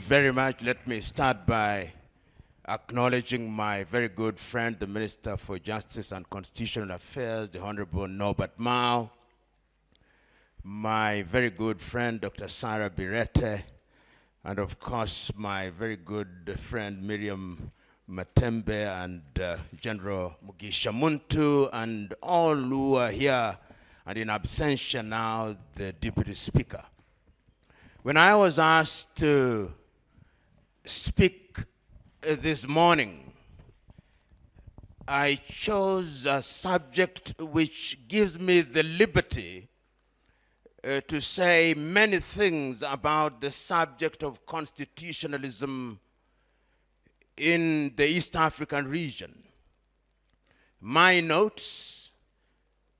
very much. Let me start by acknowledging my very good friend, the Minister for Justice and Constitutional Affairs, the Honorable Norbert Mao, my very good friend, Dr. Sarah Birete, and of course, my very good friend, Miriam Matembe, and General Mugisha Muntu, and all who are here, and in absentia now, the Deputy Speaker. When I was asked to speak this morning, I chose a subject which gives me the liberty to say many things about the subject of constitutionalism in the East African region. My notes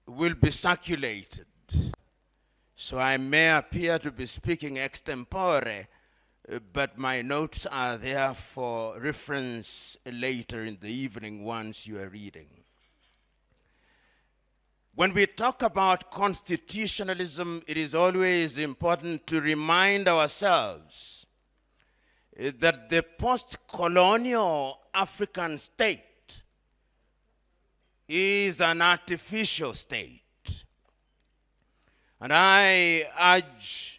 will be circulated, so I may appear to be speaking extempore, but my notes are there for reference later in the evening once you are reading. When we talk about constitutionalism, it is always important to remind ourselves that the post-colonial African state is an artificial state. And I urge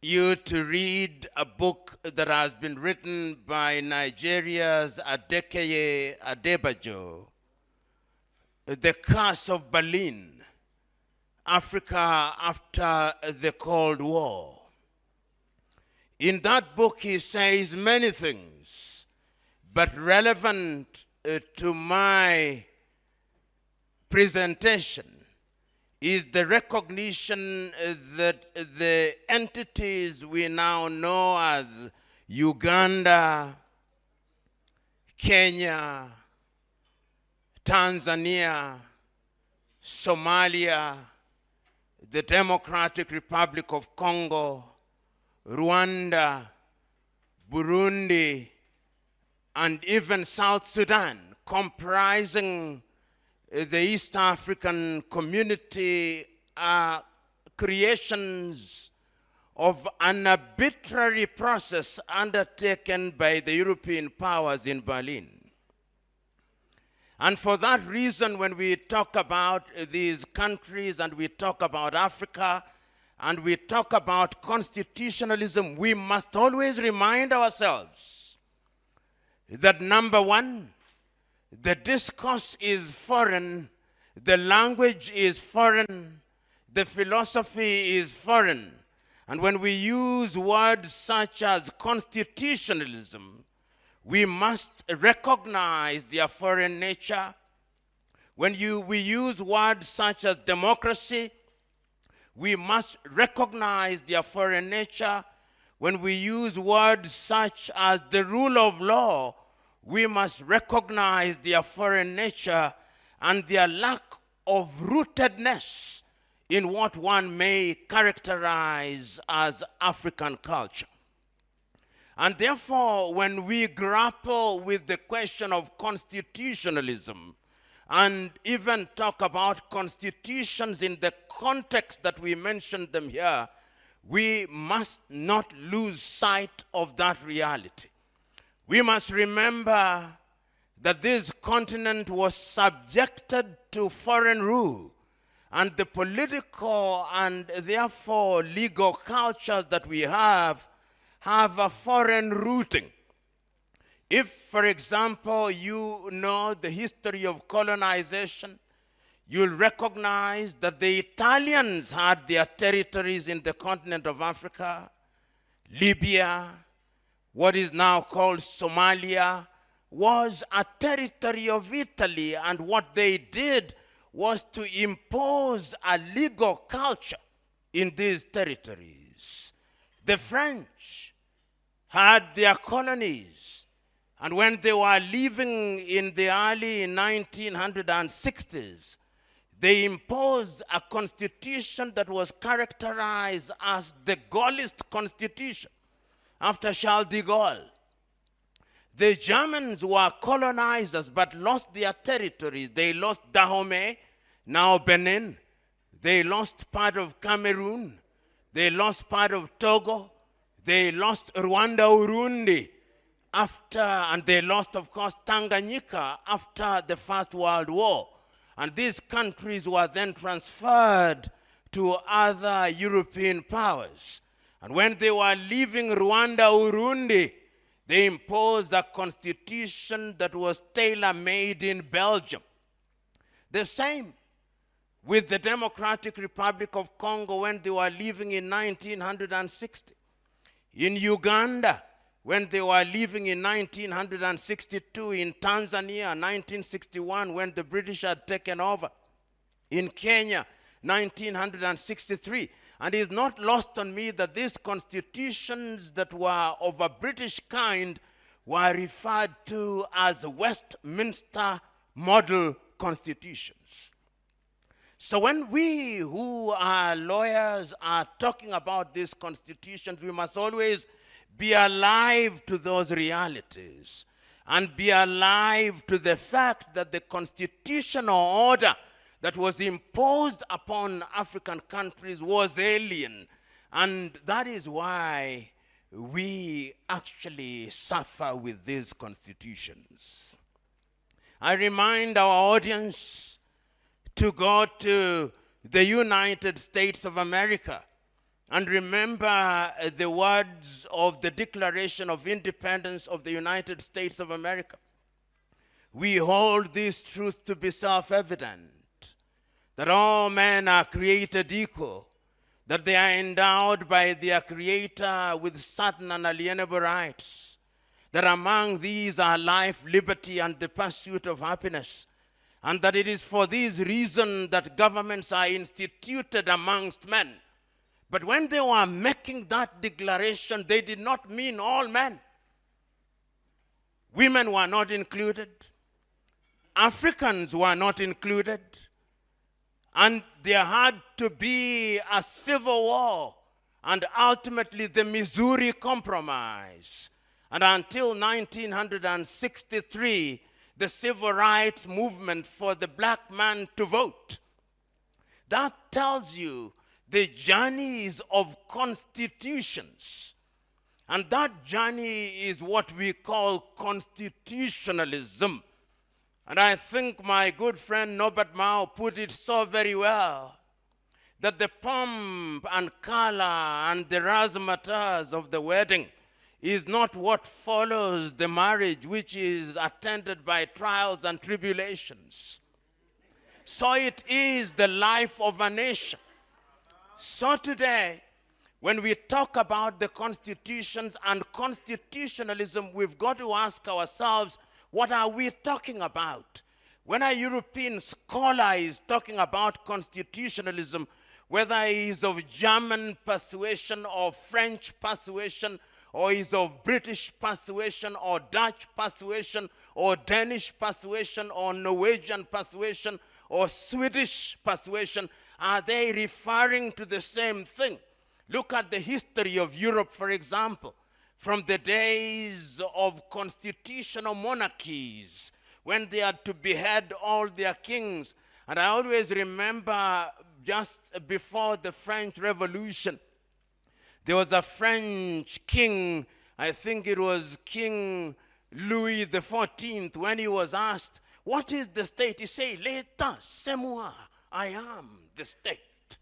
you to read a book that has been written by Nigeria's Adekeye Adebajo, The Curse of Berlin, Africa After the Cold War. In that book, he says many things, but relevant to my presentation is the recognition that the entities we now know as Uganda, Kenya, Tanzania, Somalia, the Democratic Republic of Congo, Rwanda, Burundi, and even South Sudan, comprising the East African community, are creations of an arbitrary process undertaken by the European powers in Berlin. And for that reason, when we talk about these countries and we talk about Africa and we talk about constitutionalism, we must always remind ourselves that number one, the discourse is foreign, the language is foreign, the philosophy is foreign. And when we use words such as constitutionalism, we must recognize their foreign nature. When we use words such as democracy, we must recognize their foreign nature. When we use words such as the rule of law, we must recognize their foreign nature and their lack of rootedness in what one may characterize as African culture. And therefore, when we grapple with the question of constitutionalism and even talk about constitutions in the context that we mentioned them here, we must not lose sight of that reality. We must remember that this continent was subjected to foreign rule, and the political and therefore legal cultures that we have a foreign rooting. If, for example, you know the history of colonization, you'll recognize that the Italians had their territories in the continent of Africa, Libya, what is now called Somalia, was a territory of Italy, and what they did was to impose a legal culture in these territories. The French had their colonies, and when they were living in the early 1960s, they imposed a constitution that was characterized as the Gaullist constitution after Charles de Gaulle. The Germans were colonizers but lost their territories. They lost Dahomey, now Benin. They lost part of Cameroon. They lost part of Togo. They lost Rwanda, Burundi after, and they lost, of course, Tanganyika after the First World War. And these countries were then transferred to other European powers. And when they were leaving Rwanda, Burundi, they imposed a constitution that was tailor-made in Belgium. The same with the Democratic Republic of Congo when they were leaving in 1960. In Uganda, when they were leaving in 1962, in Tanzania, 1961, when the British had taken over, in Kenya, 1963. And it is not lost on me that these constitutions that were of a British kind were referred to as Westminster model constitutions. So when we who are lawyers are talking about these constitutions, we must always be alive to those realities and be alive to the fact that the constitutional order that was imposed upon African countries was alien. And that is why we actually suffer with these constitutions. I remind our audience to go to the United States of America and remember the words of the Declaration of Independence of the United States of America. We hold this truth to be self-evident, that all men are created equal, that they are endowed by their Creator with certain unalienable rights, that among these are life, liberty, and the pursuit of happiness, and that it is for this reason that governments are instituted amongst men. But when they were making that declaration, they did not mean all men. Women were not included. Africans were not included. And there had to be a civil war and ultimately the Missouri Compromise. And until 1963, the civil rights movement for the black man to vote. That tells you the journeys of constitutions. And that journey is what we call constitutionalism. And I think my good friend Norbert Mao put it so very well, that the pomp and color and the razzmatazz of the wedding is not what follows the marriage, which is attended by trials and tribulations. So it is the life of a nation. So today, when we talk about the constitutions and constitutionalism, we've got to ask ourselves, what are we talking about? When a European scholar is talking about constitutionalism, whether he is of German persuasion or French persuasion, or is of British persuasion or Dutch persuasion or Danish persuasion or Norwegian persuasion or Swedish persuasion, are they referring to the same thing? Look at the history of Europe, for example, from the days of constitutional monarchies, when they had to behead all their kings. And I always remember just before the French Revolution, there was a French king, I think it was King Louis XIV, when he was asked, what is the state? He said, L'État, c'est moi, I am the state.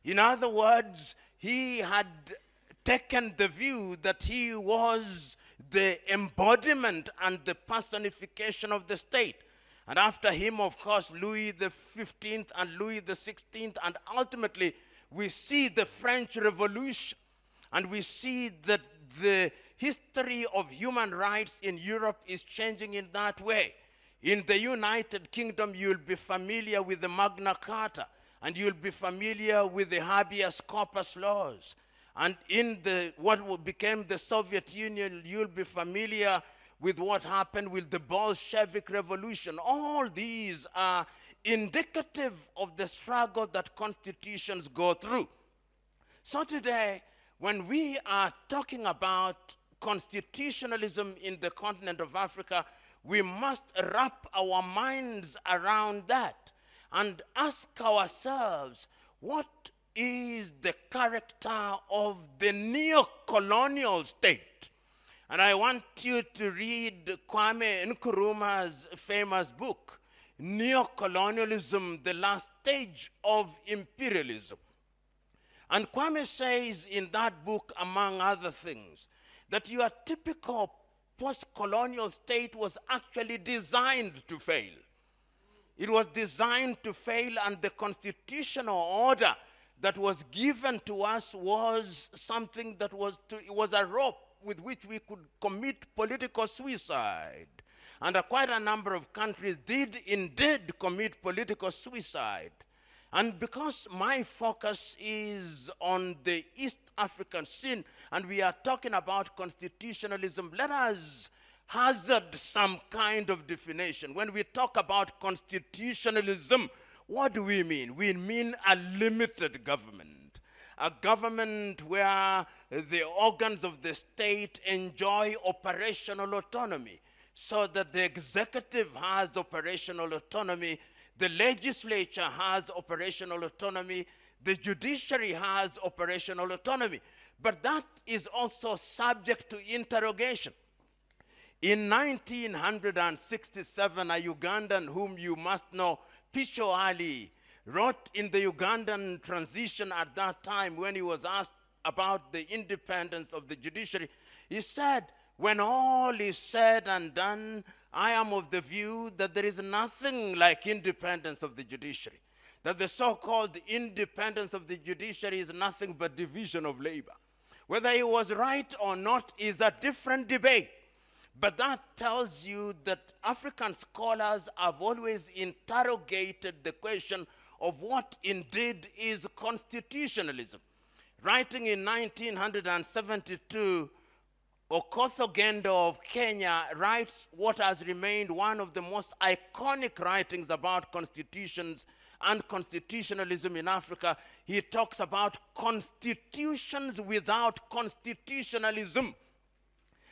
In other words, he had taken the view that he was the embodiment and the personification of the state. And after him, of course, Louis XV and Louis XVI, and ultimately we see the French Revolution. And we see that the history of human rights in Europe is changing in that way. In the United Kingdom, you'll be familiar with the Magna Carta, and you'll be familiar with the habeas corpus laws. And in what became the Soviet Union, you'll be familiar with what happened with the Bolshevik Revolution. All these are indicative of the struggle that constitutions go through. So today, when we are talking about constitutionalism in the continent of Africa, we must wrap our minds around that and ask ourselves, what is the character of the neo-colonial state. And I want you to read Kwame Nkrumah's famous book, Neo-Colonialism, the Last Stage of Imperialism. And Kwame says in that book, among other things, that your typical post-colonial state was actually designed to fail. It was designed to fail, and the constitutional order that was given to us was something that it was a rope with which we could commit political suicide. And quite a number of countries did indeed commit political suicide. And because my focus is on the East African scene, and we are talking about constitutionalism, let us hazard some kind of definition. When we talk about constitutionalism, what do we mean? We mean a limited government, a government where the organs of the state enjoy operational autonomy, so that the executive has operational autonomy, the legislature has operational autonomy, the judiciary has operational autonomy. But that is also subject to interrogation. In 1967, a Ugandan whom you must know, Picho Ali, wrote in the Ugandan transition at that time when he was asked about the independence of the judiciary. He said, when all is said and done, I am of the view that there is nothing like independence of the judiciary, that the so-called independence of the judiciary is nothing but division of labor. Whether he was right or not is a different debate. But that tells you that African scholars have always interrogated the question of what indeed is constitutionalism. Writing in 1972, Okoth Ogendo of Kenya writes what has remained one of the most iconic writings about constitutions and constitutionalism in Africa. He talks about constitutions without constitutionalism.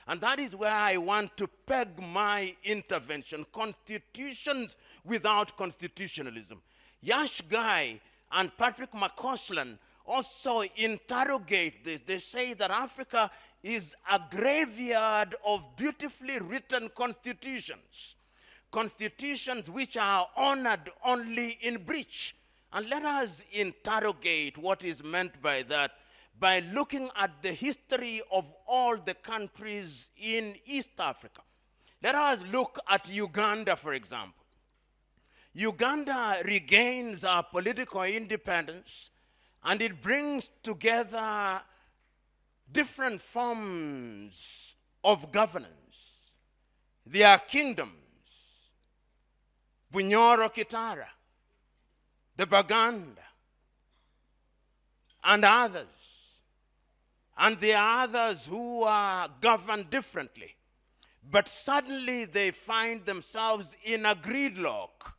And that is where I want to peg my intervention, constitutions without constitutionalism. Yash Gai and Patrick McCausland also interrogate this. They say that Africa is a graveyard of beautifully written constitutions, constitutions which are honored only in breach. And let us interrogate what is meant by that by looking at the history of all the countries in East Africa. Let us look at Uganda, for example. Uganda regains our political independence, and it brings together different forms of governance. There are kingdoms, Bunyoro Kitara, the Baganda, and others. And there are others who are governed differently. But suddenly they find themselves in a gridlock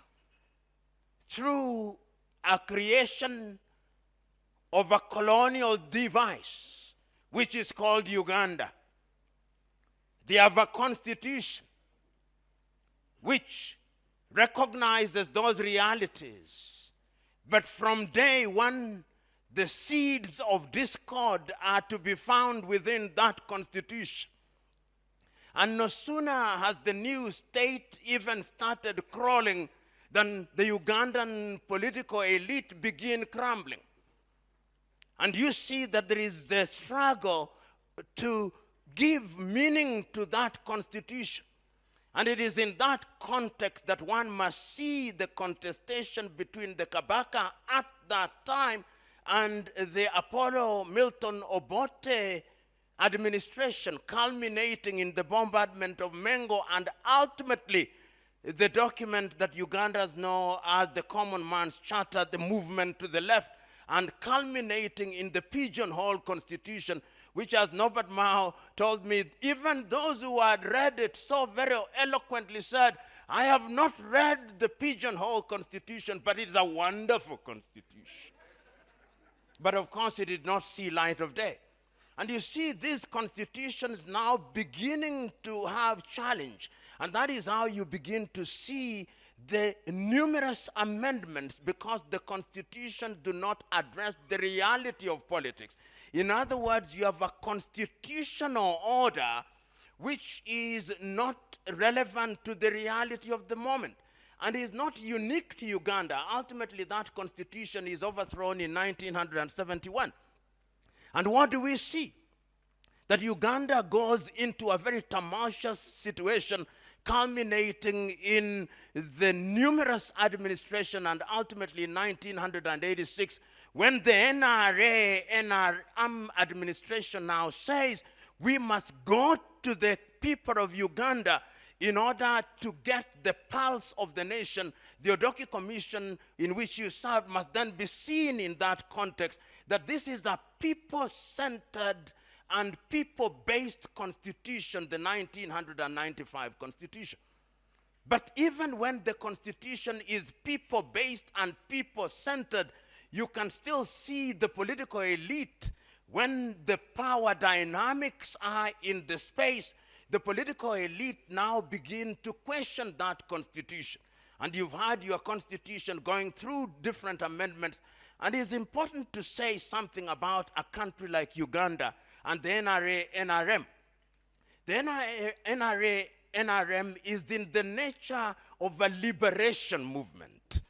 through a creation of a colonial device, which is called Uganda. They have a constitution which recognizes those realities. But from day one, the seeds of discord are to be found within that constitution. And no sooner has the new state even started crawling than the Ugandan political elite begin crumbling. And you see that there is a struggle to give meaning to that constitution. And it is in that context that one must see the contestation between the Kabaka at that time and the Apollo Milton Obote administration, culminating in the bombardment of Mengo and ultimately the document that Ugandans know as the Common Man's Charter, the movement to the left, and culminating in the Pigeonhole Constitution, which, as Norbert Mao told me, even those who had read it so very eloquently said, I have not read the Pigeonhole Constitution, but it's a wonderful constitution. But of course, it did not see light of day. And you see these constitutions now beginning to have challenge. And that is how you begin to see the numerous amendments because the Constitution do not address the reality of politics. In other words, you have a constitutional order which is not relevant to the reality of the moment and is not unique to Uganda. Ultimately, that constitution is overthrown in 1971. And what do we see? That Uganda goes into a very tumultuous situation, culminating in the numerous administration and ultimately in 1986, when the NRM administration now says we must go to the people of Uganda in order to get the pulse of the nation. The Odoki Commission in which you serve must then be seen in that context, that this is a people-centered and people-based constitution, the 1995 constitution. But even when the constitution is people-based and people-centered, you can still see the political elite. When the power dynamics are in the space, the political elite now begin to question that constitution. And you've had your constitution going through different amendments. And it's important to say something about a country like Uganda and the NRM. The NRM is in the nature of a liberation movement.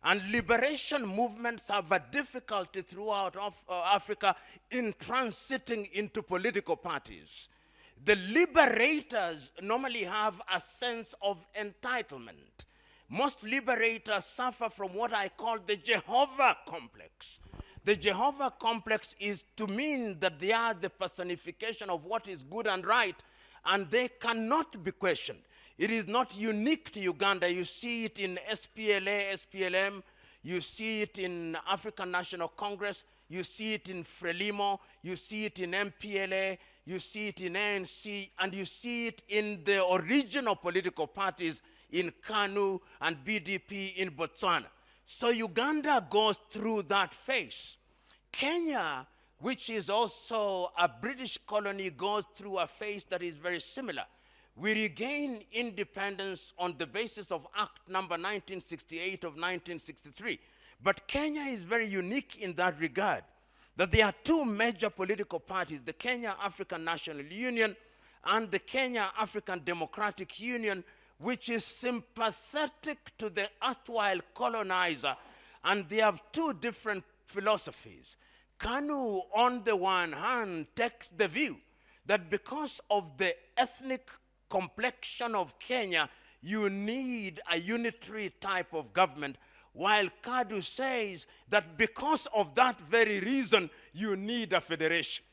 And liberation movements have a difficulty throughout Africa in transiting into political parties. The liberators normally have a sense of entitlement. Most liberators suffer from what I call the Jehovah complex. The Jehovah complex is to mean that they are the personification of what is good and right, and they cannot be questioned. It is not unique to Uganda. You see it in SPLA, SPLM. You see it in African National Congress. You see it in Frelimo. You see it in MPLA. You see it in ANC. And you see it in the original political parties in KANU and BDP in Botswana. So Uganda goes through that phase. Kenya, which is also a British colony, goes through a phase that is very similar. We regain independence on the basis of Act number 1968 of 1963. But Kenya is very unique in that regard, that there are two major political parties, the Kenya African National Union and the Kenya African Democratic Union, which is sympathetic to the erstwhile colonizer, and they have two different philosophies. KANU, on the one hand, takes the view that because of the ethnic complexion of Kenya, you need a unitary type of government, while KADU says that because of that very reason, you need a federation.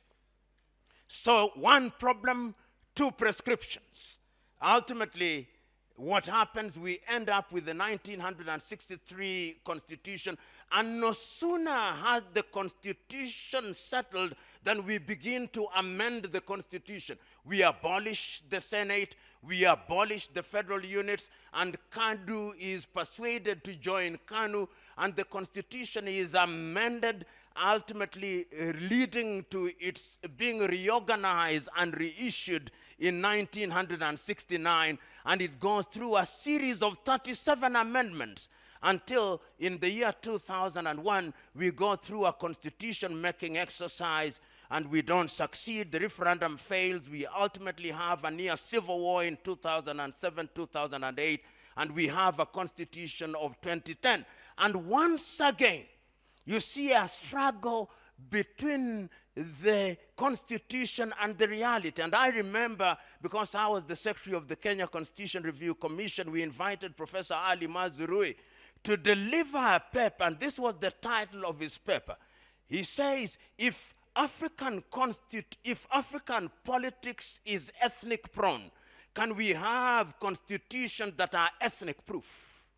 So one problem, two prescriptions. Ultimately, what happens, we end up with the 1963 constitution, and no sooner has the constitution settled than we begin to amend the constitution. We abolish the Senate, we abolish the federal units, and KADU is persuaded to join KANU, and the constitution is amended, ultimately leading to its being reorganized and reissued in 1969, and it goes through a series of 37 amendments until in the year 2001, we go through a constitution-making exercise and we don't succeed. The referendum fails. We ultimately have a near civil war in 2007, 2008, and we have a constitution of 2010. And once again, you see a struggle between the constitution and the reality. And I remember, because I was the secretary of the Kenya Constitution Review Commission, we invited Professor Ali Mazurui to deliver a paper, and this was the title of his paper. He says, if African politics is ethnic prone, can we have constitutions that are ethnic proof?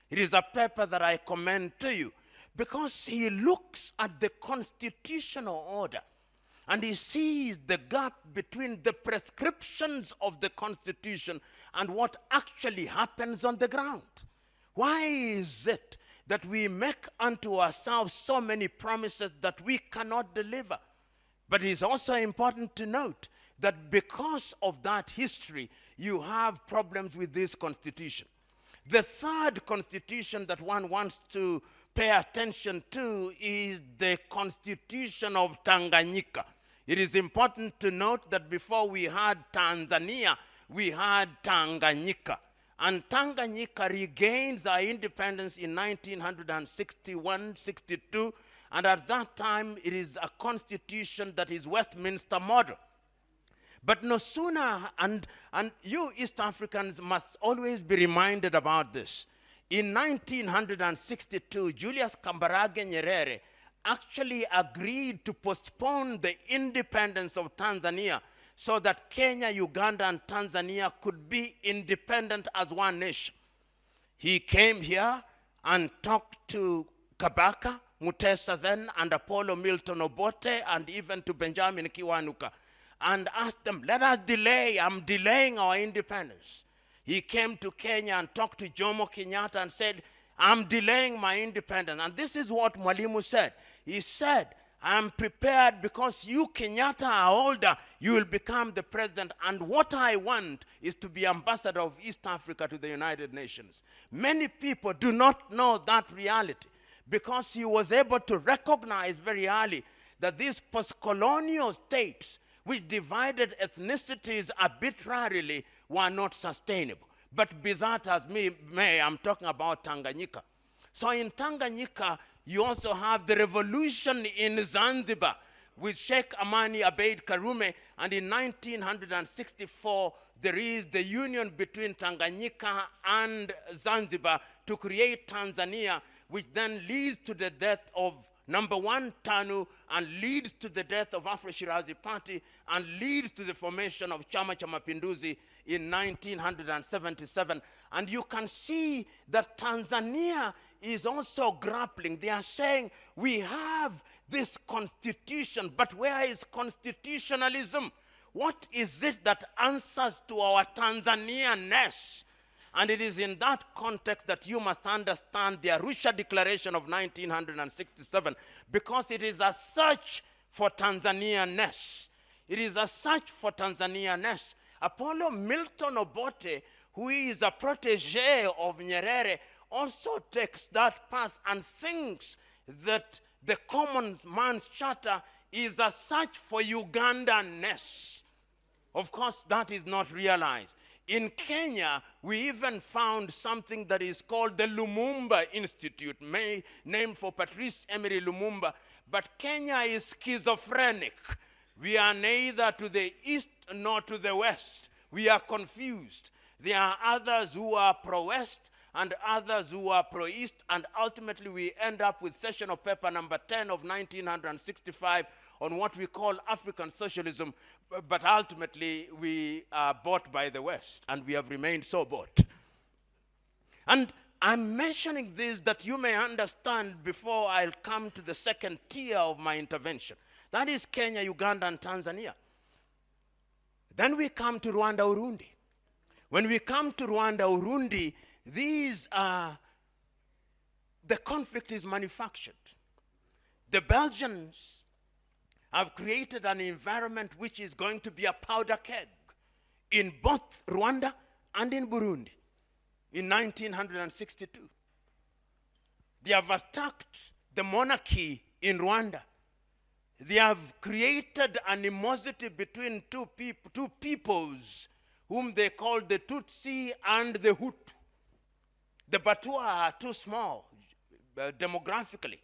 It is a paper that I commend to you, because he looks at the constitutional order and he sees the gap between the prescriptions of the Constitution and what actually happens on the ground. Why is it that we make unto ourselves so many promises that we cannot deliver? But it's also important to note that because of that history, you have problems with this Constitution. The third constitution that one wants to pay attention to is the Constitution of Tanganyika. It is important to note that before we had Tanzania, we had Tanganyika. And Tanganyika regains our independence in 1961-62, and at that time it is a constitution that is Westminster model. But no sooner, and you East Africans must always be reminded about this. In 1962, Julius Kambarage Nyerere actually agreed to postpone the independence of Tanzania so that Kenya, Uganda, and Tanzania could be independent as one nation. He came here and talked to Kabaka, Mutesa then, and Apollo Milton Obote, and even to Benjamin Kiwanuka, and asked them, let us delay, I'm delaying our independence. He came to Kenya and talked to Jomo Kenyatta and said, I'm delaying my independence. And this is what Mwalimu said. He said, I'm prepared because you, Kenyatta, are older, you will become the president, and what I want is to be ambassador of East Africa to the United Nations. Many people do not know that reality because he was able to recognize very early that these post-colonial states which divided ethnicities arbitrarily were not sustainable. But be that as may, I'm talking about Tanganyika. So in Tanganyika, you also have the revolution in Zanzibar with Sheikh Amani Abeid Karume, and in 1964, there is the union between Tanganyika and Zanzibar to create Tanzania, which then leads to the death of number one, TANU, and leads to the death of Afro-Shirazi Party, and leads to the formation of Chama cha Mapinduzi in 1977. And you can see that Tanzania is also grappling. They are saying, we have this constitution, but where is constitutionalism? What is it that answers to our Tanzania-ness? And it is in that context that you must understand the Arusha Declaration of 1967, because it is a search for Tanzania-ness. It is a search for Tanzania-ness. Apollo Milton Obote, who is a protege of Nyerere, also takes that path and thinks that the common man's charter is a search for Ugandan-ness. Of course, that is not realized. In Kenya, we even found something that is called the Lumumba Institute, named for Patrice Emery Lumumba. But Kenya is schizophrenic. We are neither to the east nor to the west. We are confused. There are others who are pro-west and others who are pro-east, and ultimately we end up with session of paper number 10 of 1965 on what we call African socialism, but ultimately we are bought by the West, and we have remained so bought. And I'm mentioning this that you may understand before I'll come to the second tier of my intervention. That is Kenya, Uganda, and Tanzania. Then we come to Rwanda, Burundi. When we come to Rwanda, Burundi, these are, the conflict is manufactured. The Belgians have created an environment which is going to be a powder keg in both Rwanda and in Burundi in 1962. They have attacked the monarchy in Rwanda. They have created animosity between two peoples whom they call the Tutsi and the Hutu. The Batwa are too small demographically.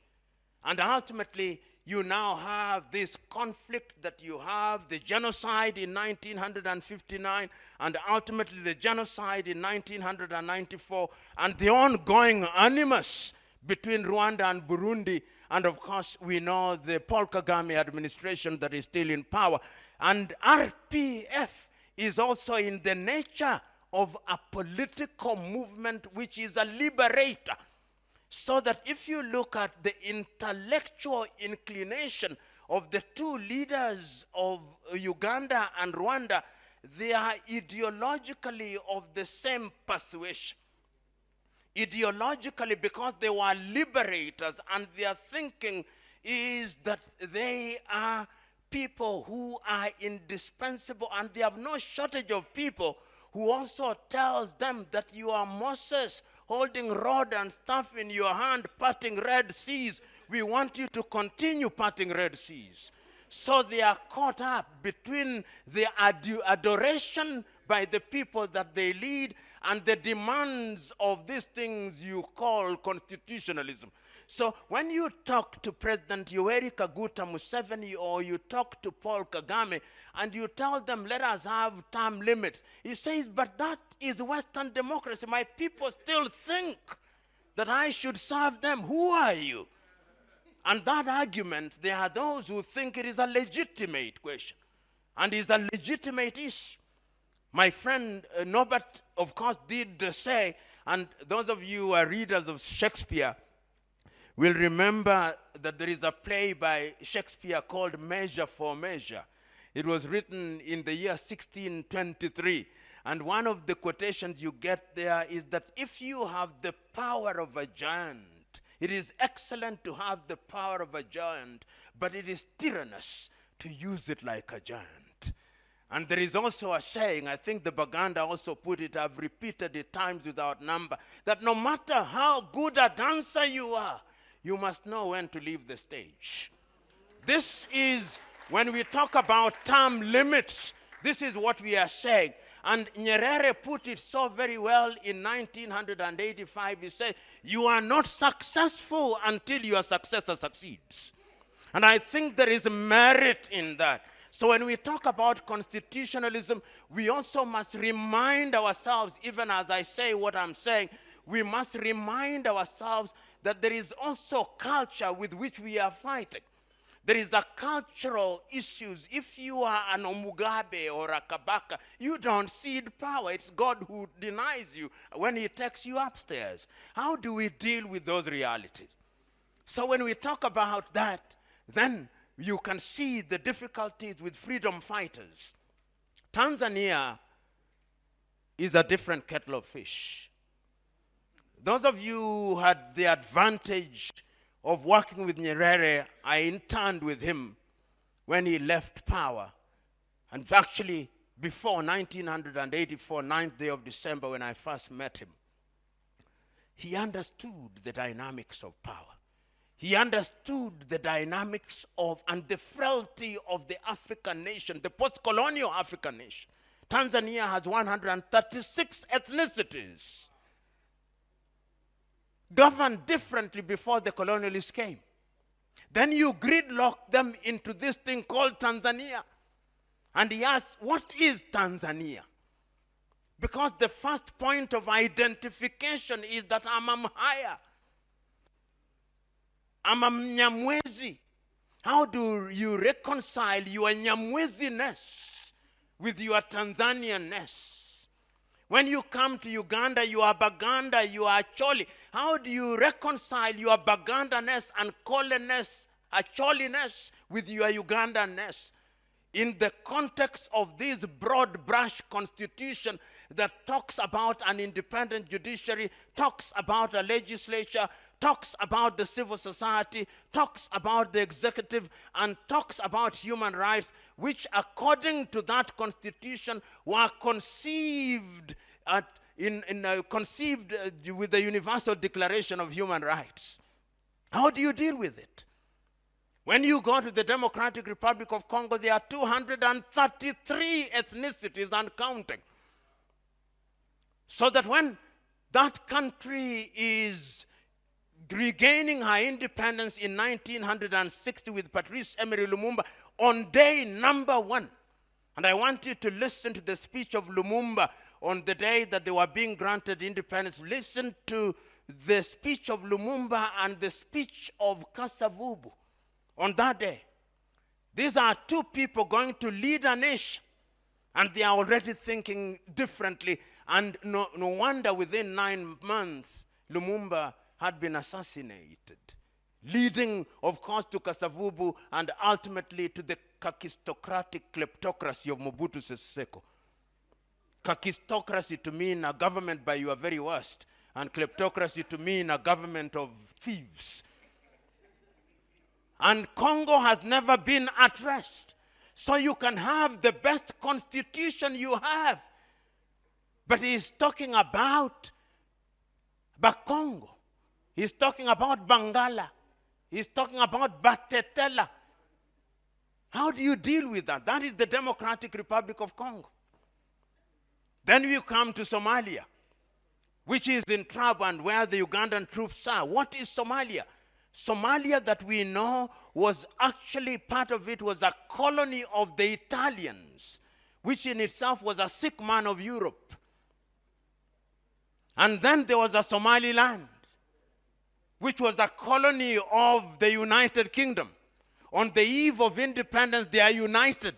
And ultimately, you now have this conflict that you have the genocide in 1959 and ultimately the genocide in 1994 and the ongoing animus between Rwanda and Burundi. And of course, we know the Paul Kagame administration that is still in power. And RPF is also in the nature of a political movement which is a liberator. So that if you look at the intellectual inclination of the two leaders of Uganda and Rwanda, they are ideologically of the same persuasion. Ideologically, because they were liberators, and their thinking is that they are people who are indispensable, and they have no shortage of people who also tells them that you are Moses holding rod and staff in your hand, parting Red Seas. We want you to continue parting Red Seas. So they are caught up between the adoration by the people that they lead and the demands of these things you call constitutionalism. So when you talk to President Yoweri Kaguta Museveni or you talk to Paul Kagame and you tell them, let us have term limits, he says, but that is Western democracy. My people still think that I should serve them. Who are you? And that argument, there are those who think it is a legitimate question and is a legitimate issue. My friend Norbert, of course, did say, and those of you who are readers of Shakespeare will remember that there is a play by Shakespeare called Measure for Measure. It was written in the year 1623. And one of the quotations you get there is that if you have the power of a giant, it is excellent to have the power of a giant, but it is tyrannous to use it like a giant. And there is also a saying, I think the Baganda also put it, I've repeated it times without number, that no matter how good a dancer you are, you must know when to leave the stage. This is, when we talk about term limits, this is what we are saying. And Nyerere put it so very well in 1985. He said, you are not successful until your successor succeeds. And I think there is merit in that. So when we talk about constitutionalism, we also must remind ourselves, even as I say what I'm saying, we must remind ourselves that there is also culture with which we are fighting. There is a cultural issues. If you are an Omugabe or a Kabaka, you don't cede power. It's God who denies you when he takes you upstairs. How do we deal with those realities? So when we talk about that, then you can see the difficulties with freedom fighters. Tanzania is a different kettle of fish. Those of you who had the advantage of working with Nyerere, I interned with him when he left power. And actually, before 1984, 9th day of December, when I first met him, he understood the dynamics of power. He understood the dynamics of and the frailty of the African nation, the post-colonial African nation. Tanzania has 136 ethnicities, governed differently before the colonialists came. Then you gridlock them into this thing called Tanzania. And he asks, what is Tanzania? Because the first point of identification is that I'm a Mhaya. I'm a Mnyamwezi. How do you reconcile your Nyamweziness with your Tanzanianness? When you come to Uganda, you are Baganda, you are Choli. How do you reconcile your Bagandaness and Choliness, Choliness with your Ugandanness? In the context of this broad brush constitution that talks about an independent judiciary, talks about a legislature, talks about the civil society, talks about the executive, and talks about human rights, which according to that constitution were conceived with the Universal Declaration of Human Rights. How do you deal with it? When you go to the Democratic Republic of Congo, there are 233 ethnicities and counting. So that when that country is regaining her independence in 1960 with Patrice Emery Lumumba on day number 1. And I want you to listen to the speech of Lumumba on the day that they were being granted independence. Listen to the speech of Lumumba and the speech of Kasavubu on that day. These are two people going to lead a nation, and they are already thinking differently. And no wonder within 9 months, Lumumba had been assassinated, leading, of course, to Kasavubu and ultimately to the kakistocratic kleptocracy of Mobutu Sese Seko. Kakistocracy to mean a government by your very worst, and kleptocracy to mean a government of thieves. And Congo has never been at rest. So you can have the best constitution you have. But he's talking about Bakongo. He's talking about Bangala. He's talking about Batetela. How do you deal with that? That is the Democratic Republic of Congo. Then you come to Somalia, which is in trouble and where the Ugandan troops are. What is Somalia? Somalia that we know was actually, part of it was a colony of the Italians, which in itself was a sick man of Europe. And then there was a Somaliland, which was a colony of the United Kingdom. On the eve of independence, they are united.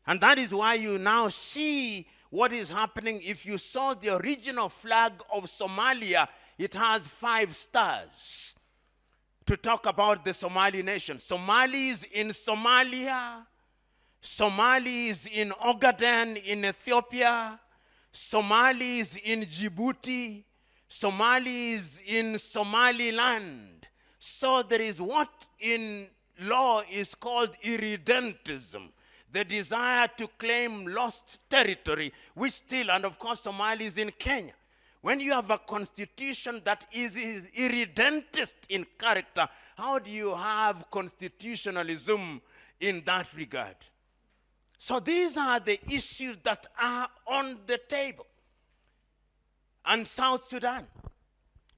And that is why you now see what is happening. If you saw the original flag of Somalia, it has 5 stars to talk about the Somali nation. Somalis in Somalia, Somalis in Ogaden in Ethiopia, Somalis in Djibouti, Somalis in Somaliland. So there is what in law is called irredentism, the desire to claim lost territory, which still, and of course Somalis in Kenya. When you have a constitution that is irredentist in character, how do you have constitutionalism in that regard? So these are the issues that are on the table. And South Sudan.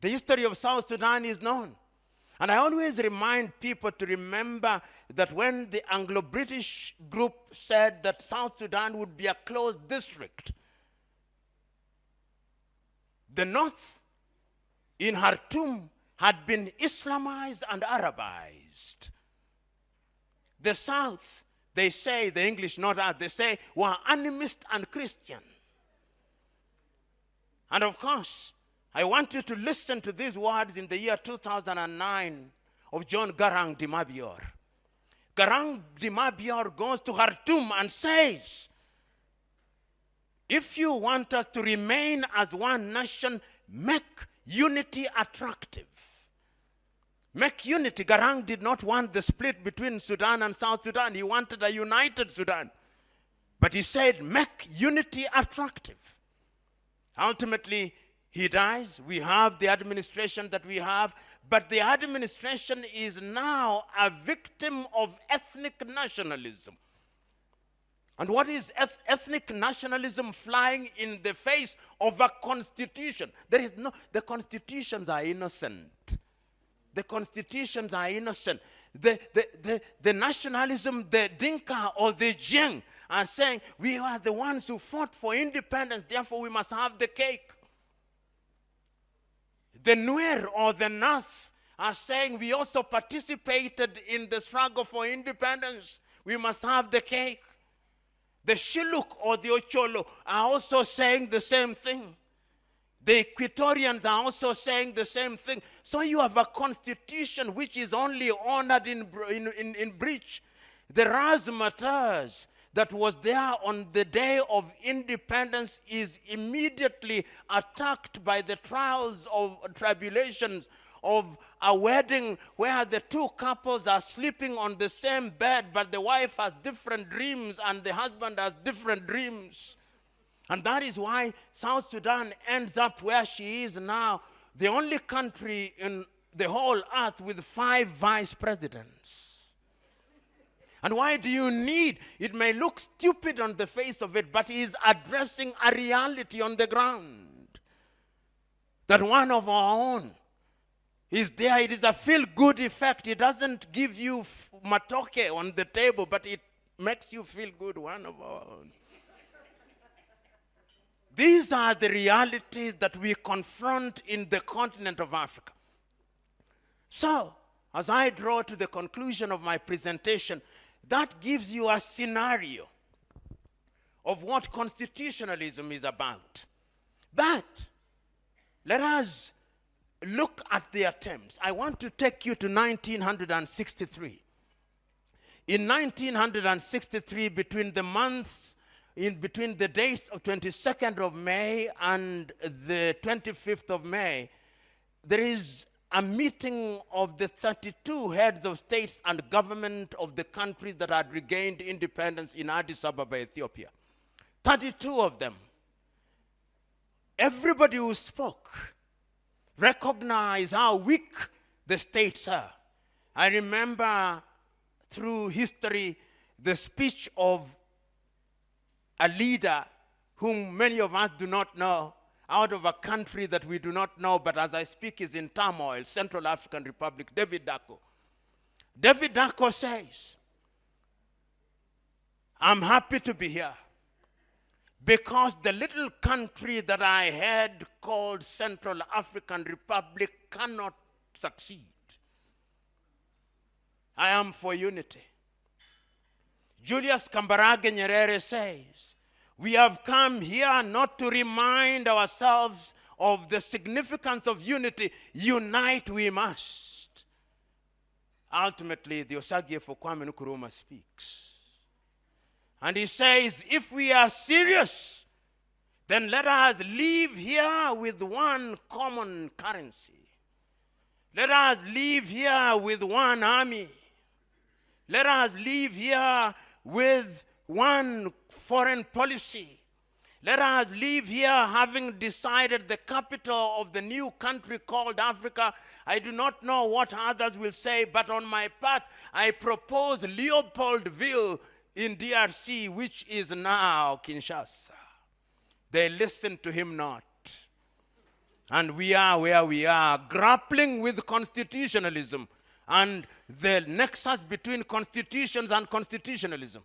The history of South Sudan is known. And I always remind people to remember that when the Anglo-British group said that South Sudan would be a closed district, the north in Khartoum had been Islamized and Arabized. The south, they say, the English not us, they say, were animist and Christian. And of course, I want you to listen to these words in the year 2009 of John Garang de Mabior. Garang de Mabior goes to Khartoum and says, if you want us to remain as one nation, make unity attractive. Make unity. Garang did not want the split between Sudan and South Sudan. He wanted a united Sudan. But he said, make unity attractive. Ultimately, he dies. We have the administration that we have, but the administration is now a victim of ethnic nationalism. And what is ethnic nationalism flying in the face of a constitution? There is no, the constitutions are innocent. The constitutions are innocent. The nationalism, the Dinka or the Jiang are saying, we are the ones who fought for independence, therefore we must have the cake. The Nuer or the North are saying, we also participated in the struggle for independence, we must have the cake. The Shilluk or the Ocholo are also saying the same thing. The Equatorians are also saying the same thing. So you have a constitution which is only honored in breach. The razzmatazz that was there on the day of independence is immediately attacked by the trials of tribulations of a wedding where the two couples are sleeping on the same bed, but the wife has different dreams and the husband has different dreams. And that is why South Sudan ends up where she is now, the only country in the whole earth with 5 vice presidents. And why do you need? It may look stupid on the face of it, but he is addressing a reality on the ground. That one of our own is there. It is a feel-good effect. It doesn't give you matoke on the table, but it makes you feel good, one of our own. These are the realities that we confront in the continent of Africa. So, as I draw to the conclusion of my presentation, that gives you a scenario of what constitutionalism is about. But let us look at the attempts. I want to take you to 1963. In 1963, between the dates of 22nd of May and the 25th of May, there is a meeting of the 32 heads of states and government of the countries that had regained independence in Addis Ababa, Ethiopia. 32 of them. everybody who spoke recognized how weak the states are. I remember through history the speech of a leader whom many of us do not know, out of a country that we do not know, but as I speak is in turmoil, Central African Republic, David Dacko. David Dacko says, I'm happy to be here because the little country that I had called Central African Republic cannot succeed. I am for unity. Julius Kambarage Nyerere says, we have come here not to remind ourselves of the significance of unity. Unite we must. Ultimately, the Osagyefo Kwame Nkrumah speaks. And he says, if we are serious, then let us live here with one common currency. Let us live here with one army. Let us live here with one foreign policy. Let us live here having decided the capital of the new country called Africa. I do not know what others will say, but on my part, I propose Leopoldville in DRC, which is now Kinshasa. They listen to him not. And we are where we are, grappling with constitutionalism and the nexus between constitutions and constitutionalism.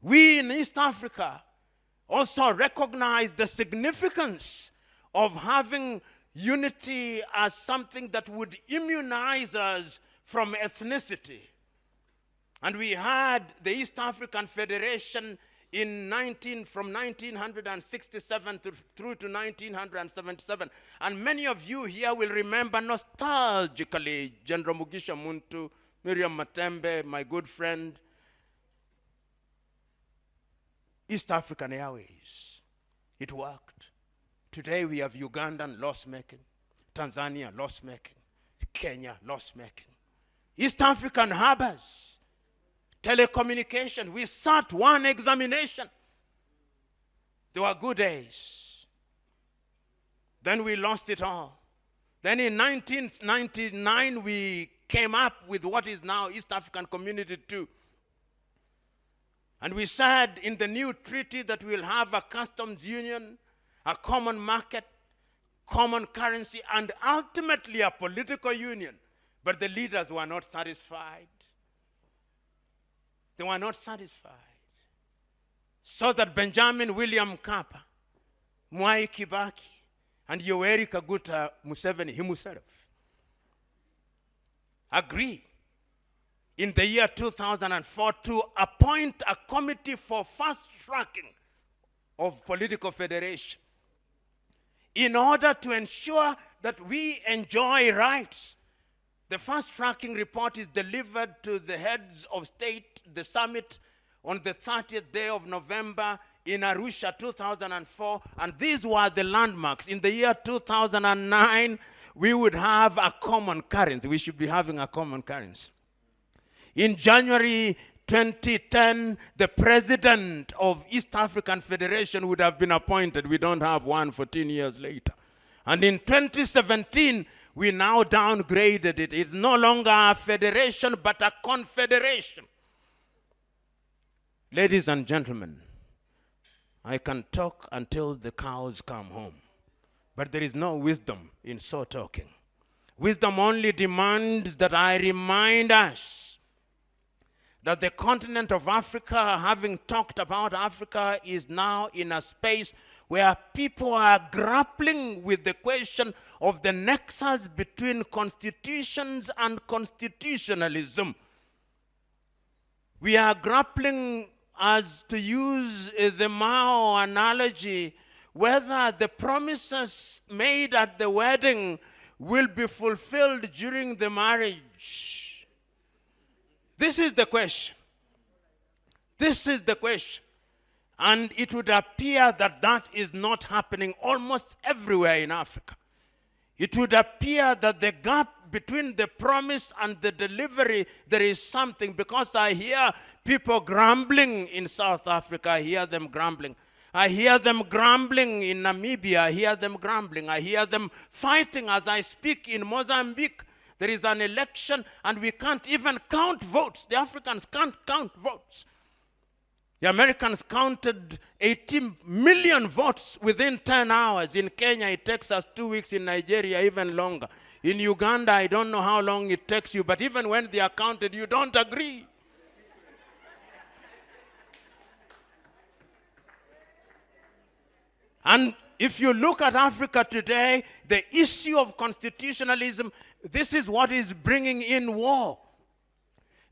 We in East Africa also recognize the significance of having unity as something that would immunize us from ethnicity. And we had the East African Federation from 1967 through to 1977. And many of you here will remember nostalgically General Mugisha Muntu, Miriam Matembe, my good friend, East African Airways. It worked. Today we have Ugandan loss-making, Tanzania loss-making, Kenya loss-making. East African harbors, telecommunication. We sat one examination. There were good days. Then we lost it all. Then in 1999, we came up with what is now East African Community 2. And we said in the new treaty that we'll have a customs union, a common market, common currency, and ultimately a political union. But the leaders were not satisfied. They were not satisfied. So that Benjamin William Mkapa, Mwai Kibaki, and Yoweri Kaguta Museveni himself agree in the year 2004 to appoint a committee for fast-tracking of political federation in order to ensure that we enjoy rights. The fast-tracking report is delivered to the heads of state, the summit, on the 30th day of November in Arusha, 2004, and these were the landmarks. In the year 2009, we would have a common currency. We should be having a common currency. In January 2010, the president of East African Federation would have been appointed. We don't have one 14 years later. And in 2017, we now downgraded it. It's no longer a federation, but a confederation. Ladies and gentlemen, I can talk until the cows come home, but there is no wisdom in so talking. Wisdom only demands that I remind us that the continent of Africa, having talked about Africa, is now in a space where people are grappling with the question of the nexus between constitutions and constitutionalism. We are grappling, as to use the Mao analogy, whether the promises made at the wedding will be fulfilled during the marriage. This is the question. This is the question. And it would appear that that is not happening almost everywhere in Africa. It would appear that the gap between the promise and the delivery, there is something, because I hear people grumbling in South Africa. I hear them grumbling. I hear them grumbling in Namibia. I hear them grumbling. I hear them fighting as I speak in Mozambique. There is an election and we can't even count votes. The Africans can't count votes. The Americans counted 18 million votes within 10 hours. In Kenya, it takes us 2 weeks. In Nigeria, even longer. In Uganda, I don't know how long it takes you, but even when they are counted, you don't agree. And if you look at Africa today, the issue of constitutionalism, this is what is bringing in war.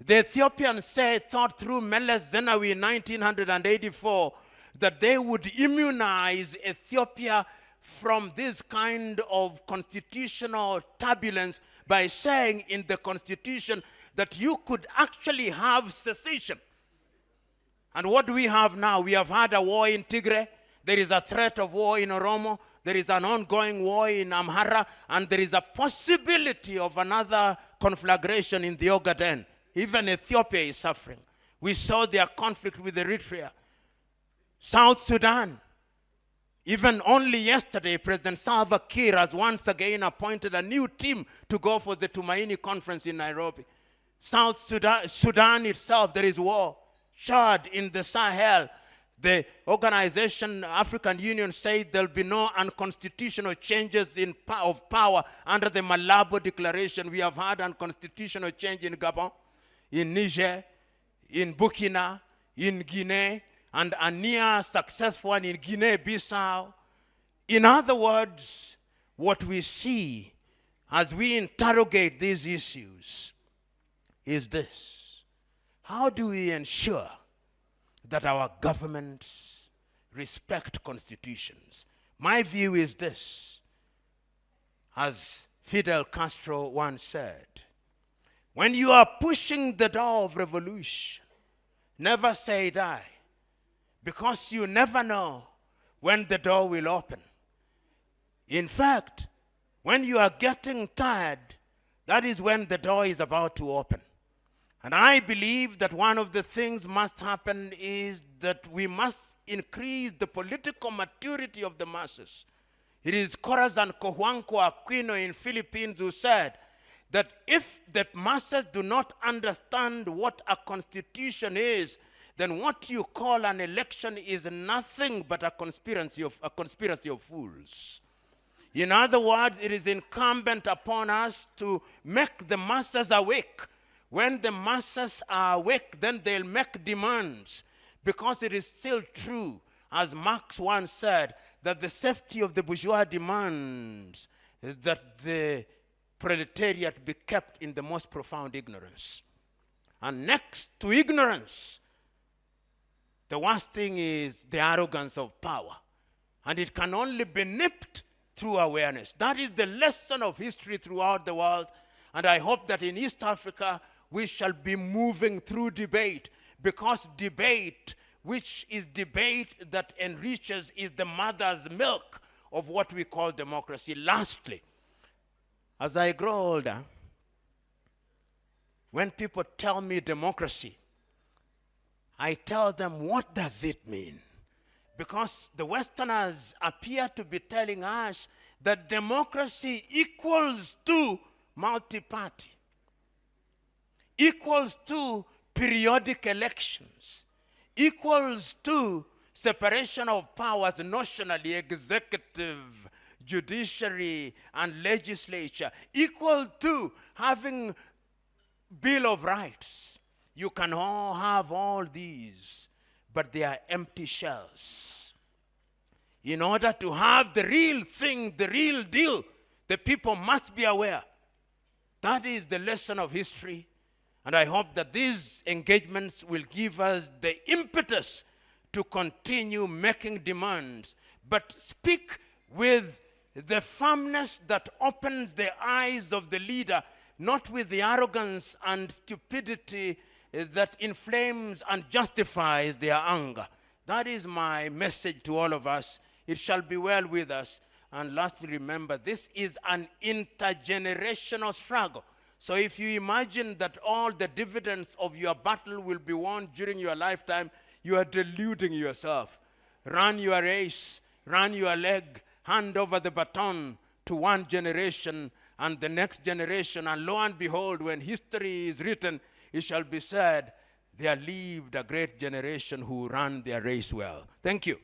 The Ethiopians thought through Meles Zenawi in 1984 that they would immunize Ethiopia from this kind of constitutional turbulence by saying in the constitution that you could actually have secession. And what do we have now? We have had a war in Tigray. There is a threat of war in Oromo. There is an ongoing war in Amhara. And there is a possibility of another conflagration in the Ogaden. Even Ethiopia is suffering. We saw their conflict with Eritrea. South Sudan. Even only yesterday, President Salva Kiir has once again appointed a new team to go for the Tumaini conference in Nairobi. South Sudan itself, there is war. Chad in the Sahel. The organization, African Union, says there will be no unconstitutional changes of power under the Malabo Declaration. We have had unconstitutional change in Gabon, in Niger, in Burkina, in Guinea, and a near successful one in Guinea-Bissau. In other words, what we see as we interrogate these issues is this. How do we ensure that our governments respect constitutions? My view is this. As Fidel Castro once said, when you are pushing the door of revolution, never say die, because you never know when the door will open. In fact, when you are getting tired, that is when the door is about to open. And I believe that one of the things must happen is that we must increase the political maturity of the masses. It is Corazon Cojuangco Aquino in Philippines who said that if the masses do not understand what a constitution is, then what you call an election is nothing but a conspiracy of fools. In other words, it is incumbent upon us to make the masses awake. When the masses are awake, then they'll make demands, because it is still true, as Marx once said, that the safety of the bourgeois demands that the proletariat be kept in the most profound ignorance. And next to ignorance, the worst thing is the arrogance of power. And it can only be nipped through awareness. That is the lesson of history throughout the world. And I hope that in East Africa, we shall be moving through debate, because debate, which is debate that enriches, is the mother's milk of what we call democracy. Lastly, as I grow older, when people tell me democracy, I tell them, what does it mean? Because the Westerners appear to be telling us that democracy equals to multi-party, equals to periodic elections, equals to separation of powers notionally, executive, judiciary, and legislature, equal to having Bill of Rights. You can all have all these, but they are empty shells. In order to have the real thing, the real deal, the people must be aware. That is the lesson of history. And I hope that these engagements will give us the impetus to continue making demands, but speak with the firmness that opens the eyes of the leader, not with the arrogance and stupidity that inflames and justifies their anger. That is my message to all of us. It shall be well with us. And lastly, remember, this is an intergenerational struggle. So if you imagine that all the dividends of your battle will be won during your lifetime, you are deluding yourself. run your race, run your leg, hand over the baton to one generation and the next generation, and lo and behold, when history is written, it shall be said, there lived a great generation who ran their race well. Thank you.